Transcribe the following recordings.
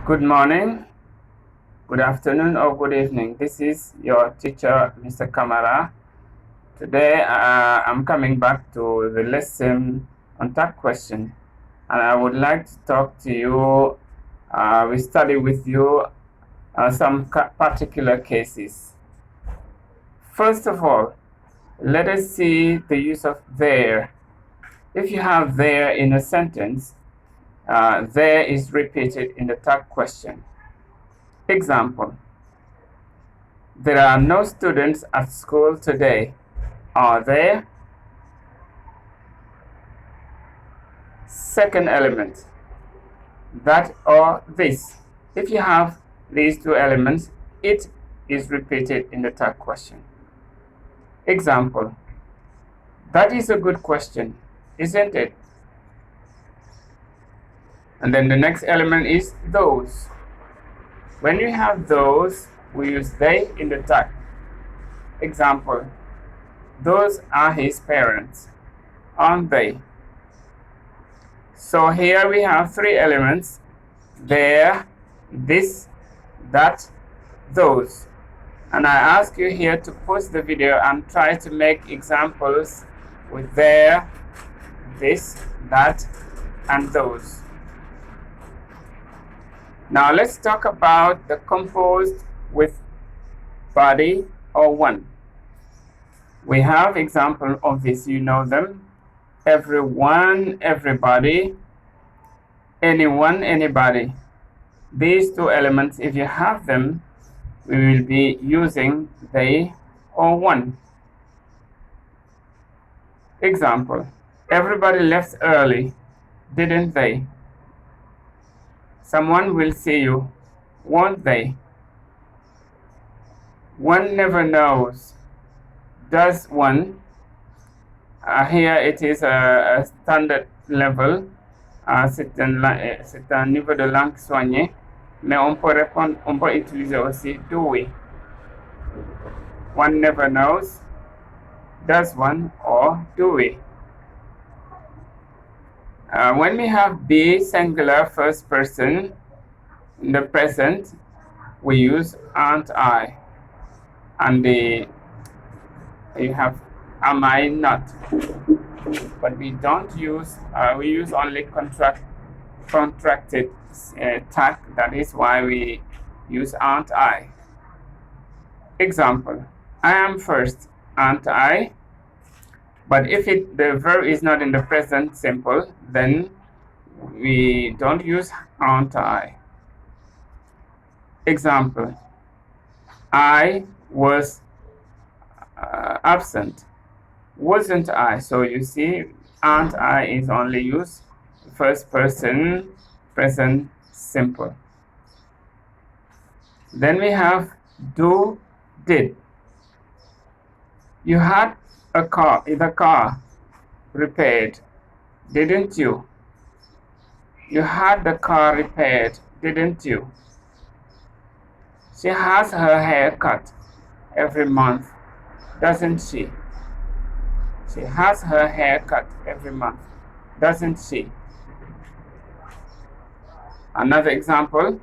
Good morning, good afternoon, or good evening. This is your teacher, Mr. Kamara. Today, I'm coming back to the lesson on tag question, and I would like to talk to you. We study with you some particular cases. First of all, let us see the use of there. If you have there in a sentence, there is repeated in the tag question. Example: there are no students at school today. Are there? Second element, that or this. If you have these two elements, it is repeated in the tag question. Example: that is a good question, isn't it? And then the next element is those. When you have those, we use they in the tag. Example: those are his parents, aren't they? So here we have three elements: there, this, that, those. And I ask you here to pause the video and try to make examples with there, this, that, and those. Now let's talk about the composed with body or one. We have example of this, you know them: everyone, everybody, anyone, anybody. These two elements, if you have them, we will be using they or one. Example: everybody left early, didn't they? Someone will see you, won't they? One never knows, does one? Here it is a standard level. C'est un niveau de langue soigné, mais on peut utiliser aussi do we. One never knows, does one, or do we. When we have be singular first person in the present, we use aren't I. And you have am I not. But we don't use, we use only contracted tag. That is why we use aren't I. Example: I am first, aren't I? But if the verb is not in the present simple, then we don't use aren't I. Example: I was absent, wasn't I? So you see, aren't I is only used first person present simple. Then we have do, did. You had the car repaired, didn't you? You had the car repaired, didn't you? She has her hair cut every month, doesn't she? She has her hair cut every month, doesn't she? Another example: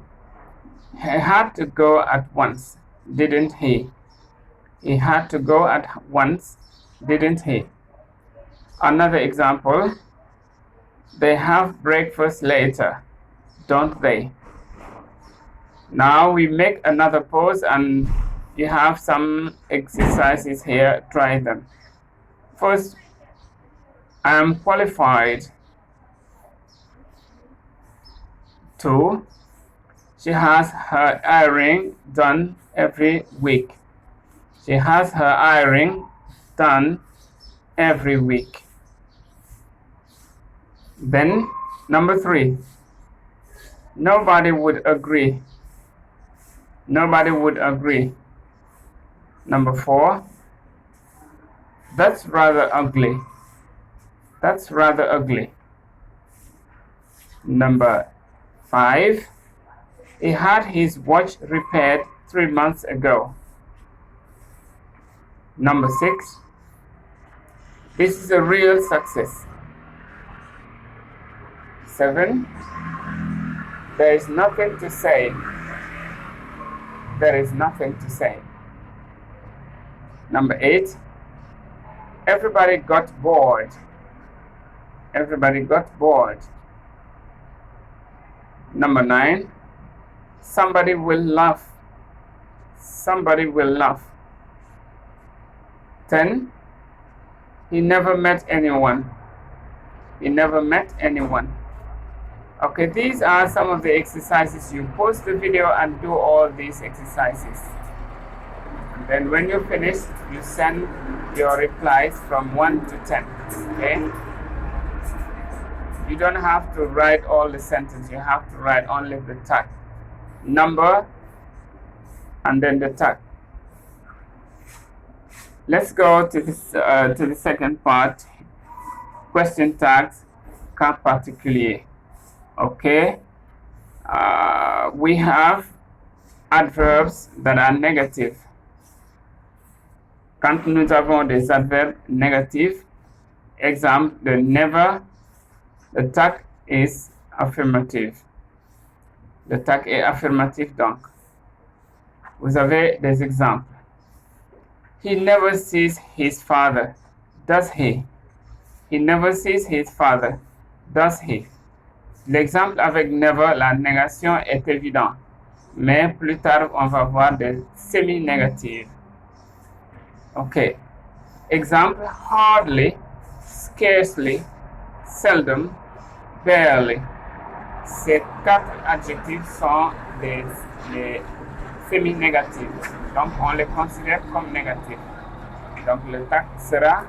he had to go at once, didn't he? He had to go at once, didn't he? Another example: they have breakfast later, don't they? Now we make another pause, and you have some exercises here. Try them. First, I am qualified. 2, she has her ironing done every week. She has her ironing done every week. Then number 3, nobody would agree. Nobody would agree. Number 4, that's rather ugly. That's rather ugly. Number 5, he had his watch repaired 3 months ago. Number 6, this is a real success. 7, There is nothing to say. There is nothing to say. Number 8. Everybody got bored. Everybody got bored. Number 9. Somebody will laugh. Somebody will laugh. 10. He never met anyone. He never met anyone. Okay, these are some of the exercises. You pause the video and do all these exercises. And then when you finish, you send your replies from 1 to 10. Okay? You don't have to write all the sentences. You have to write only the tag. Number and then the tag. Let's go to the second part. Question tags, cas particulier. Okay, we have adverbs that are negative. Quand nous avons des adverbes négatifs, exemple de never, le tag is affirmative. Le tag est affirmatif donc. Vous avez des exemples. He never sees his father. Does he? He never sees his father. Does he? L'exemple avec never, la négation est évident. Mais plus tard, on va voir des semi-négatives. OK. Exemple, hardly, scarcely, seldom, barely. Ces 4 adjectifs sont des semi-négatifs. Donc, on les considère comme négatifs. Donc, le tag sera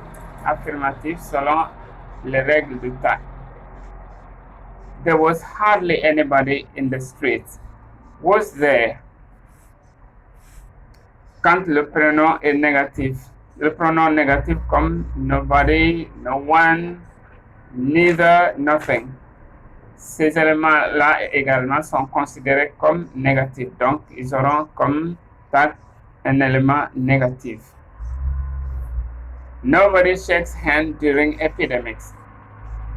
affirmatif selon les règles du tag. There was hardly anybody in the streets. Was there? Quand le pronom est négatif, le pronom négatif comme nobody, no one, neither, nothing. Ces éléments-là également sont considérés comme négatifs. Donc, ils auront comme tag un élément négatif. Nobody shakes hands during epidemics.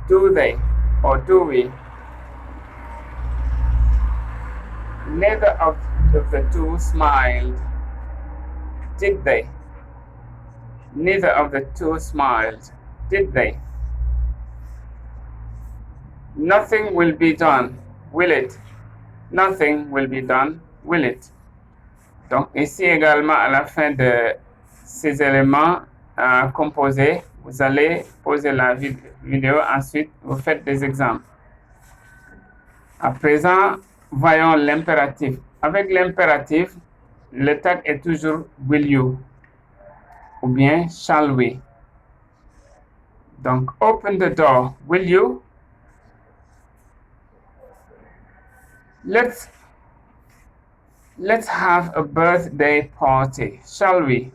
Do they or do we? Neither of the two smiled. Did they? Neither of the two smiled. Did they? Nothing will be done. Will it? Nothing will be done. Will it? Donc ici également à la fin de ces éléments composés, vous allez poser la vidéo, ensuite vous faites des exemples. À présent, voyons l'impératif. Avec l'impératif, le tag est toujours will you ou bien shall we. Donc, open the door. Will you? Let's have a birthday party. Shall we?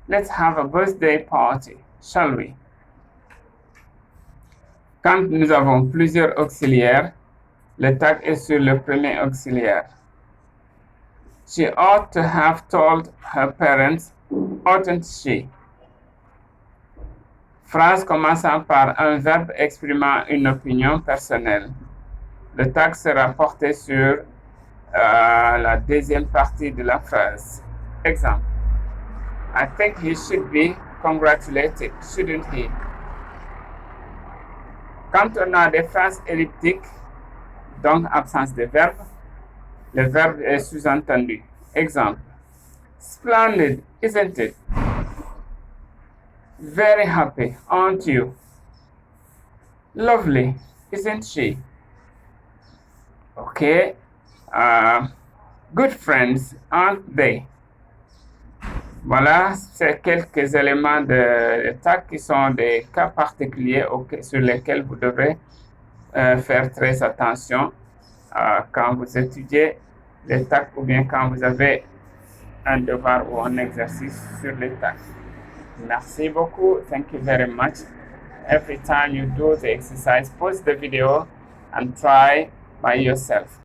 Let's have a birthday party. Shall we? Quand nous avons plusieurs auxiliaires, le tag est sur le premier auxiliaire. She ought to have told her parents, oughtn't she? Phrase commençant par un verbe exprimant une opinion personnelle. Le tag sera porté sur la deuxième partie de la phrase. Exemple. I think he should be congratulated, shouldn't he? Quand on a des phrases elliptiques, donc absence de verbe, le verbe est sous-entendu. Exemple. Splendid, isn't it? Very happy, aren't you? Lovely, isn't she? Okay. Good friends, aren't they? Voilà, c'est quelques éléments de tag qui sont des cas particuliers sur lesquels vous devrez faire très attention quand vous étudiez les tags ou bien quand vous avez un devoir ou un exercice sur les tags. Merci beaucoup. Thank you very much. Every time you do the exercise, pause the video and try by yourself.